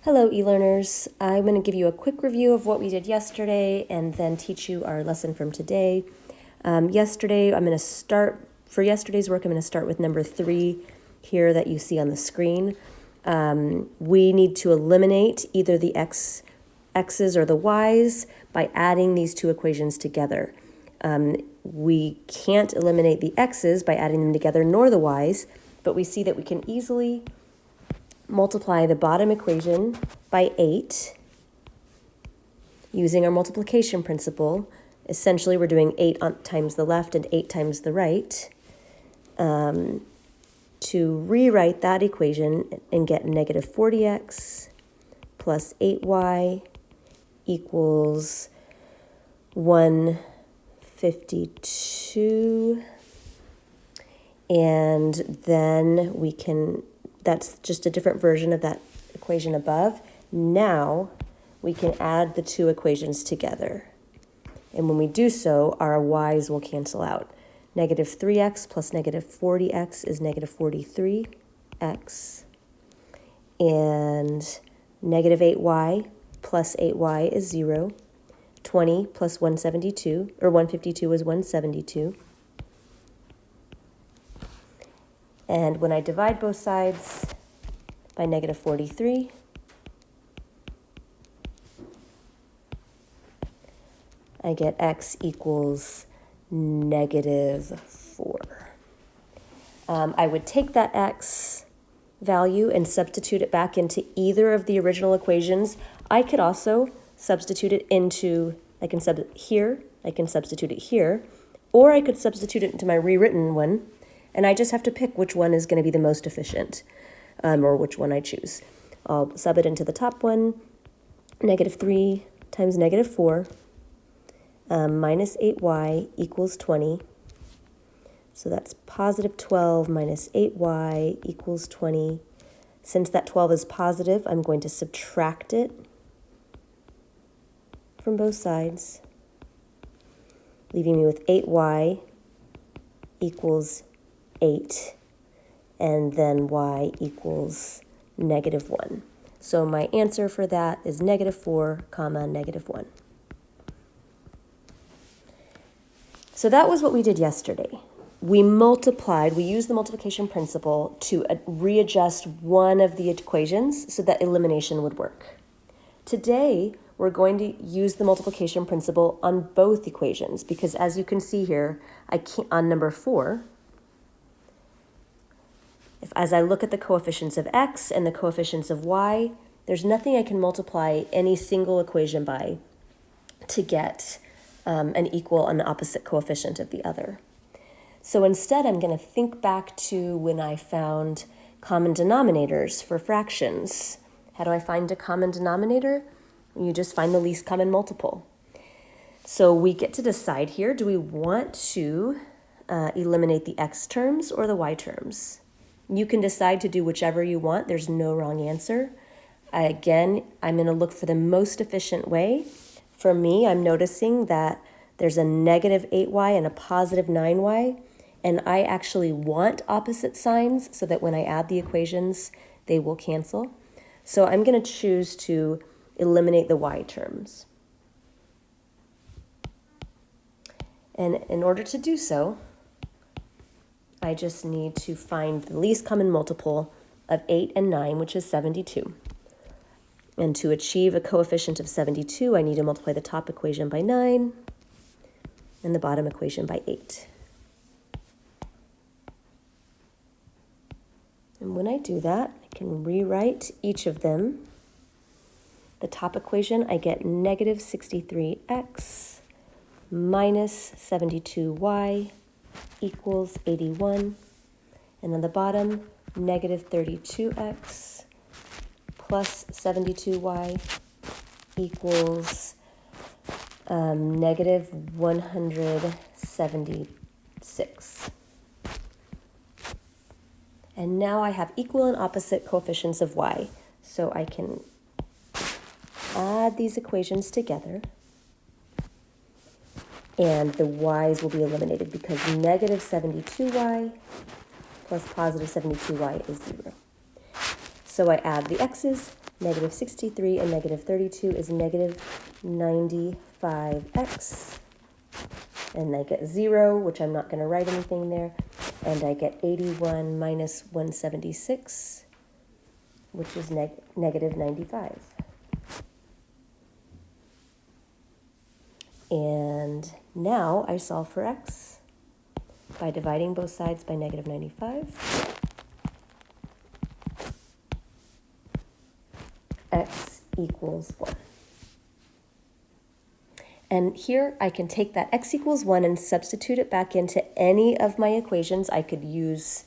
Hello, e-learners. I'm going to give you a quick review of what we did yesterday and then teach you our lesson from today. For yesterday's work, I'm going to start with number 3 here that you see on the screen. We need to eliminate either the x's or the y's by adding these two equations together. We can't eliminate the x's by adding them together, nor the y's, but we see that we can easily multiply the bottom equation by 8 using our multiplication principle. Essentially, we're doing 8 times the left and 8 times the right to rewrite that equation and get negative 40x plus 8y equals 152. And then we can, that's just a different version of that equation above. Now we can add the two equations together. And when we do so, our y's will cancel out. Negative 3x plus negative 40x is negative 43x. And negative 8y plus 8y is 0. 20 plus 172, or 152 is 172. And when I divide both sides by negative 43, I get x equals negative 4. I would take that x value and substitute it back into either of the original equations. I could also substitute it into, I can substitute it here, or I could substitute it into my rewritten one. And I just have to pick which one is going to be the most efficient, or which one I choose. I'll sub it into the top one, negative 3 times negative 4, minus 8y equals 20. So that's positive 12 minus 8y equals 20. Since that 12 is positive, I'm going to subtract it from both sides, leaving me with 8y equals 8, and then y equals negative 1. So my answer for that is negative 4, comma, negative 1. So that was what we did yesterday. We used the multiplication principle to readjust one of the equations so that elimination would work. Today, we're going to use the multiplication principle on both equations because, as you can see here, on number 4, as I look at the coefficients of x and the coefficients of y, there's nothing I can multiply any single equation by to get an equal and opposite coefficient of the other. So instead, I'm going to think back to when I found common denominators for fractions. How do I find a common denominator? You just find the least common multiple. So we get to decide here, do we want to eliminate the x terms or the y terms? You can decide to do whichever you want. There's no wrong answer. Again, I'm going to look for the most efficient way. For me, I'm noticing that there's a negative 8y and a positive 9y, and I actually want opposite signs so that when I add the equations, they will cancel. So I'm going to choose to eliminate the y terms. And in order to do so, I just need to find the least common multiple of 8 and 9, which is 72. And to achieve a coefficient of 72, I need to multiply the top equation by 9 and the bottom equation by 8. And when I do that, I can rewrite each of them. The top equation, I get negative 63x minus 72y equals 81, and on the bottom, negative 32x plus 72y equals negative 176. And now I have equal and opposite coefficients of y, so I can add these equations together. And the y's will be eliminated because negative 72y plus positive 72y is 0. So I add the x's Negative 63 and negative 32 is negative 95x. And I get 0, which I'm not going to write anything there. And I get 81 minus 176, which is negative 95. And now I solve for x by dividing both sides by negative 95. X equals 1. And here I can take that x equals 1 and substitute it back into any of my equations. I could use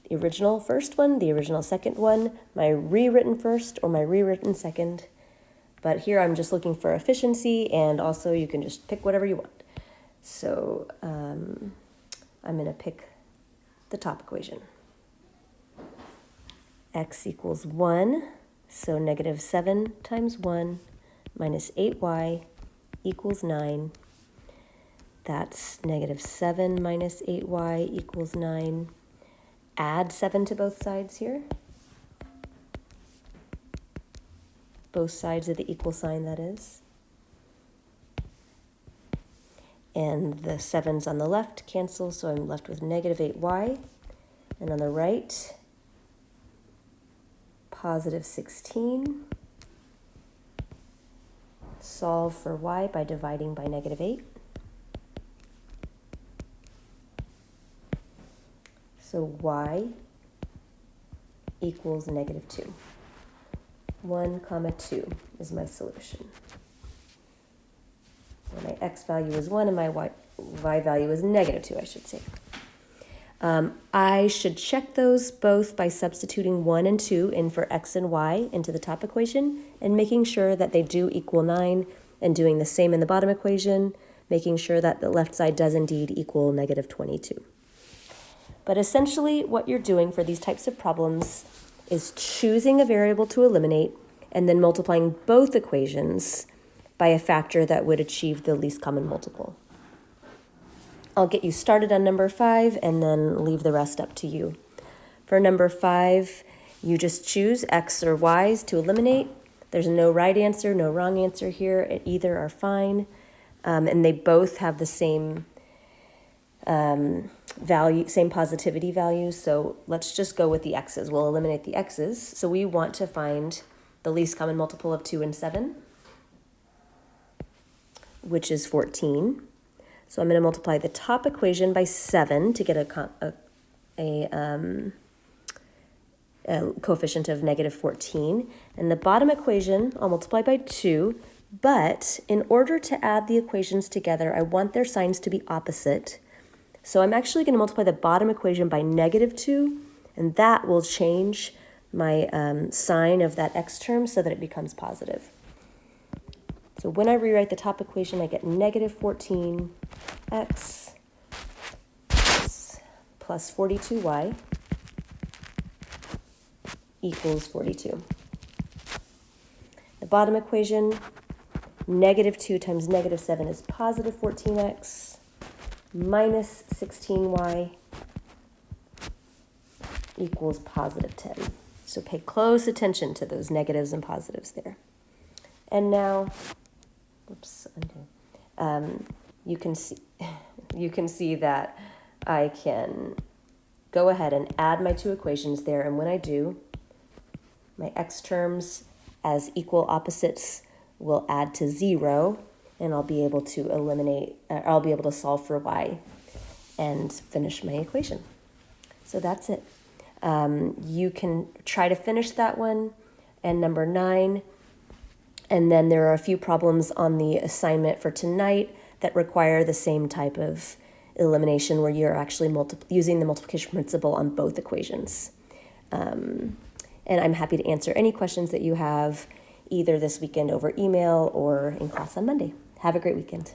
the original first one, the original second one, my rewritten first or my rewritten second. But here I'm just looking for efficiency, and also you can just pick whatever you want. So I'm going to pick the top equation. X equals 1, so negative 7 times 1 minus 8y equals 9. That's negative 7 minus 8y equals 9. Add 7 to both sides here. Both sides of the equal sign, that is. And the 7's on the left cancel, so I'm left with negative 8y. And on the right, positive 16. Solve for y by dividing by negative 8. So y equals negative 2. 1, 2 is my solution. Well, my x value is 1 and my y value is negative 2, I should say. I should check those both by substituting 1 and 2 in for x and y into the top equation and making sure that they do equal 9, and doing the same in the bottom equation, making sure that the left side does indeed equal negative 22. But essentially what you're doing for these types of problems is choosing a variable to eliminate and then multiplying both equations by a factor that would achieve the least common multiple. I'll get you started on number 5 and then leave the rest up to you. For number 5, you just choose x or y's to eliminate. There's no right answer, no wrong answer here. Either are fine. And they both have the same value, same positivity value. So let's just go with the x's. We'll eliminate the x's. So we want to find the least common multiple of 2 and 7, which is 14. So I'm going to multiply the top equation by 7 to get a coefficient of negative 14. And the bottom equation I'll multiply by 2, but in order to add the equations together, I want their signs to be opposite. So I'm actually going to multiply the bottom equation by negative 2, and that will change my sign of that x term so that it becomes positive. So when I rewrite the top equation, I get negative 14x plus 42y equals 42. The bottom equation, negative 2 times negative 7 is positive 14x minus 16y equals positive 10. So pay close attention to those negatives and positives there. And now, you can see that I can go ahead and add my two equations there, and when I do, my x terms as equal opposites will add to 0, and I'll be able to I'll be able to solve for y and finish my equation. So that's it. You can try to finish that one, and number 9. And then there are a few problems on the assignment for tonight that require the same type of elimination where you're actually using the multiplication principle on both equations. And I'm happy to answer any questions that you have either this weekend over email or in class on Monday. Have a great weekend.